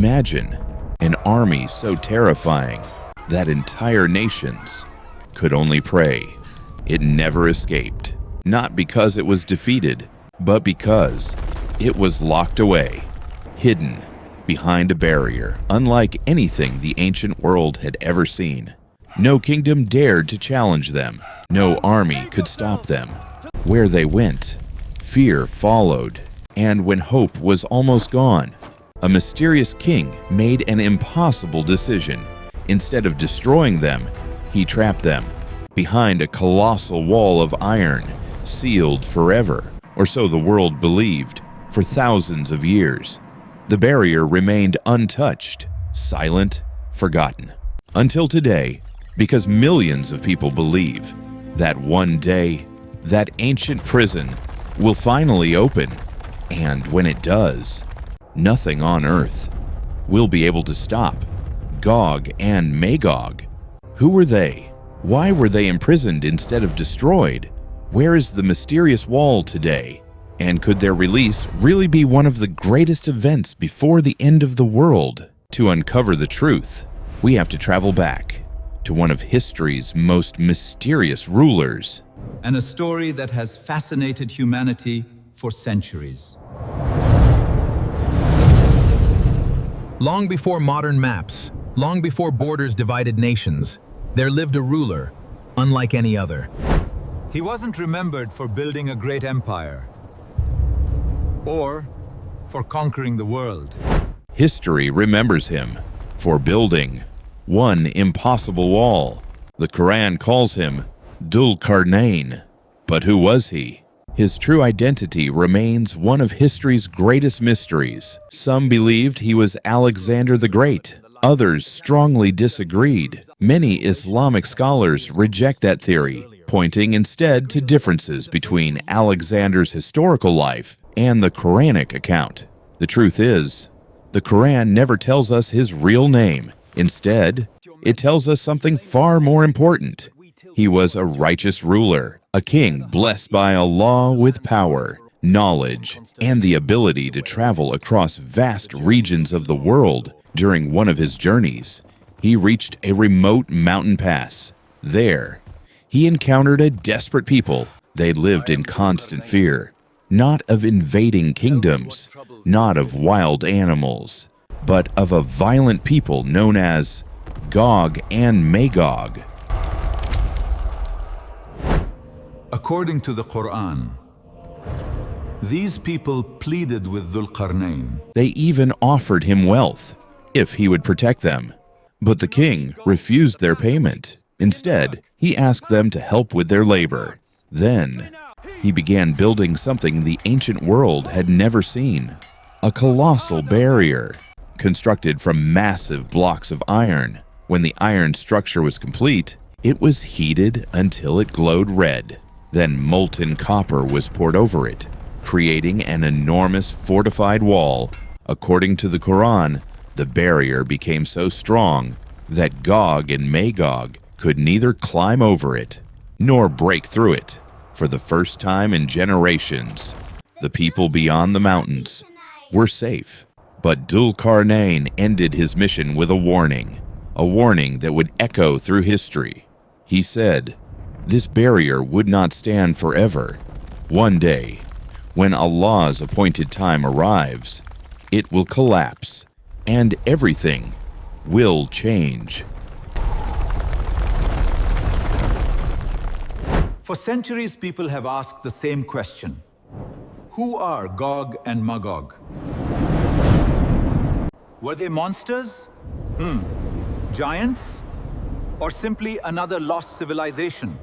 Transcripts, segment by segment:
Imagine an army so terrifying that entire nations could only pray. It never escaped, not because it was defeated, but because it was locked away, hidden behind a barrier, unlike anything the ancient world had ever seen. No kingdom dared to challenge them. No army could stop them. Where they went, fear followed. And when hope was almost gone, a mysterious king made an impossible decision. Instead of destroying them, he trapped them behind a colossal wall of iron, sealed forever, or so the world believed, for thousands of years. The barrier remained untouched, silent, forgotten. Until today, because millions of people believe that one day, that ancient prison will finally open. And when it does, nothing on earth will be able to stop Gog and Magog. Who were they? Why were they imprisoned instead of destroyed? Where is the mysterious wall today? And could their release really be one of the greatest events before the end of the world? To uncover the truth, we have to travel back to one of history's most mysterious rulers. And a story that has fascinated humanity for centuries. Long before modern maps, long before borders divided nations, there lived a ruler, unlike any other. He wasn't remembered for building a great empire or for conquering the world. History remembers him for building one impossible wall. The Quran calls him Dhul-Qarnayn. But who was he? His true identity remains one of history's greatest mysteries. Some believed he was Alexander the Great. Others strongly disagreed. Many Islamic scholars reject that theory, pointing instead to differences between Alexander's historical life and the Quranic account. The truth is, the Quran never tells us his real name. Instead, it tells us something far more important. He was a righteous ruler, a king blessed by Allah with power, knowledge, and the ability to travel across vast regions of the world. During one of his journeys, he reached a remote mountain pass. There, he encountered a desperate people. They lived in constant fear, not of invading kingdoms, not of wild animals, but of a violent people known as Gog and Magog. According to the Quran, these people pleaded with Dhul-Qarnayn. They even offered him wealth if he would protect them. But the king refused their payment. Instead, he asked them to help with their labor. Then, he began building something the ancient world had never seen. A colossal barrier, constructed from massive blocks of iron. When the iron structure was complete, it was heated until it glowed red. Then molten copper was poured over it, creating an enormous fortified wall. According to the Quran, the barrier became so strong that Gog and Magog could neither climb over it nor break through it. For the first time in generations, the people beyond the mountains were safe. But Dhul-Qarnayn ended his mission with a warning that would echo through history. He said, this barrier would not stand forever. One day, when Allah's appointed time arrives, it will collapse, and everything will change. For centuries, people have asked the same question. Who are Gog and Magog? Were they monsters? Giants? Or simply another lost civilization?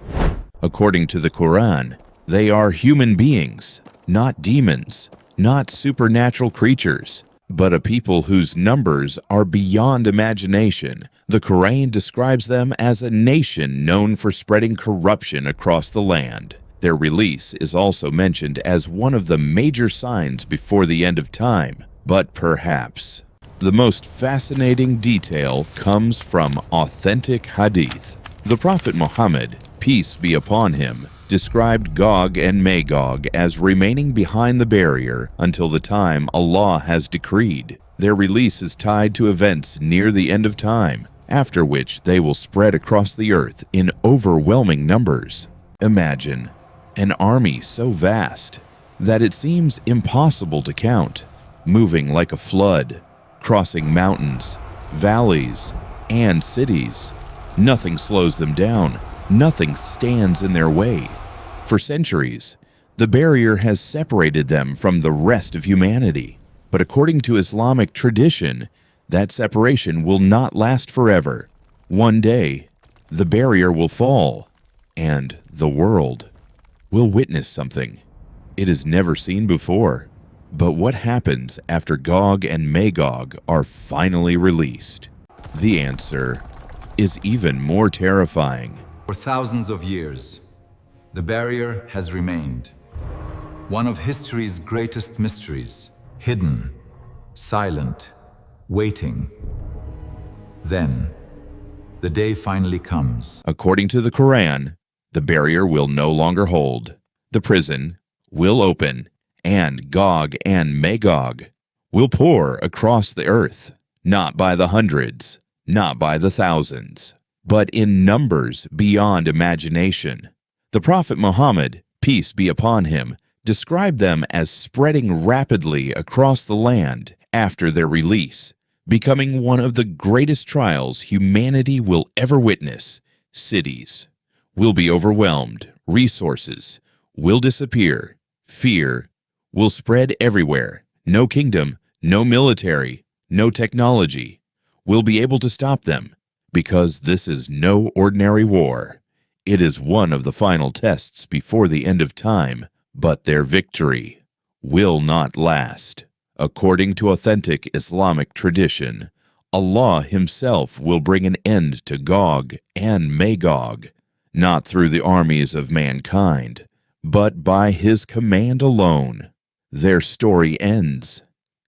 According to the Quran, they are human beings, not demons, not supernatural creatures, but a people whose numbers are beyond imagination. The Quran describes them as a nation known for spreading corruption across the land. Their release is also mentioned as one of the major signs before the end of time. But perhaps the most fascinating detail comes from authentic Hadith. The Prophet Muhammad, peace be upon him, described Gog and Magog as remaining behind the barrier until the time Allah has decreed. Their release is tied to events near the end of time, after which they will spread across the earth in overwhelming numbers. Imagine an army so vast that it seems impossible to count, moving like a flood, crossing mountains, valleys, and cities. Nothing slows them down. Nothing stands in their way. For centuries, the barrier has separated them from the rest of humanity. But according to Islamic tradition, that separation will not last forever. One day, the barrier will fall, and the world will witness something it has never seen before. But what happens after Gog and Magog are finally released? The answer is even more terrifying. For thousands of years, the barrier has remained. One of history's greatest mysteries, hidden, silent, waiting. Then, the day finally comes. According to the Quran, the barrier will no longer hold. The prison will open, and Gog and Magog will pour across the earth, not by the hundreds, not by the thousands, but in numbers beyond imagination. The Prophet Muhammad, peace be upon him, described them as spreading rapidly across the land after their release, becoming one of the greatest trials humanity will ever witness. Cities will be overwhelmed, resources will disappear, fear will spread everywhere. No kingdom, no military, no technology will be able to stop them, because this is no ordinary war. It is one of the final tests before the end of time, but their victory will not last. According to authentic Islamic tradition, Allah Himself will bring an end to Gog and Magog, not through the armies of mankind, but by His command alone. Their story ends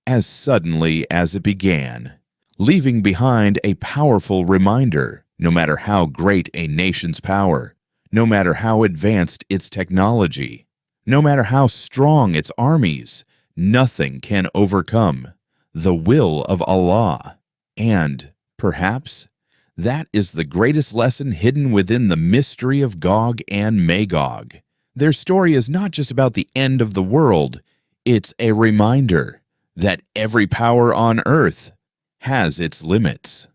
as suddenly as it began, leaving behind a powerful reminder. No matter how great a nation's power, no matter how advanced its technology, no matter how strong its armies, nothing can overcome the will of Allah. And, perhaps, that is the greatest lesson hidden within the mystery of Gog and Magog. Their story is not just about the end of the world, it's a reminder that every power on earth has its limits.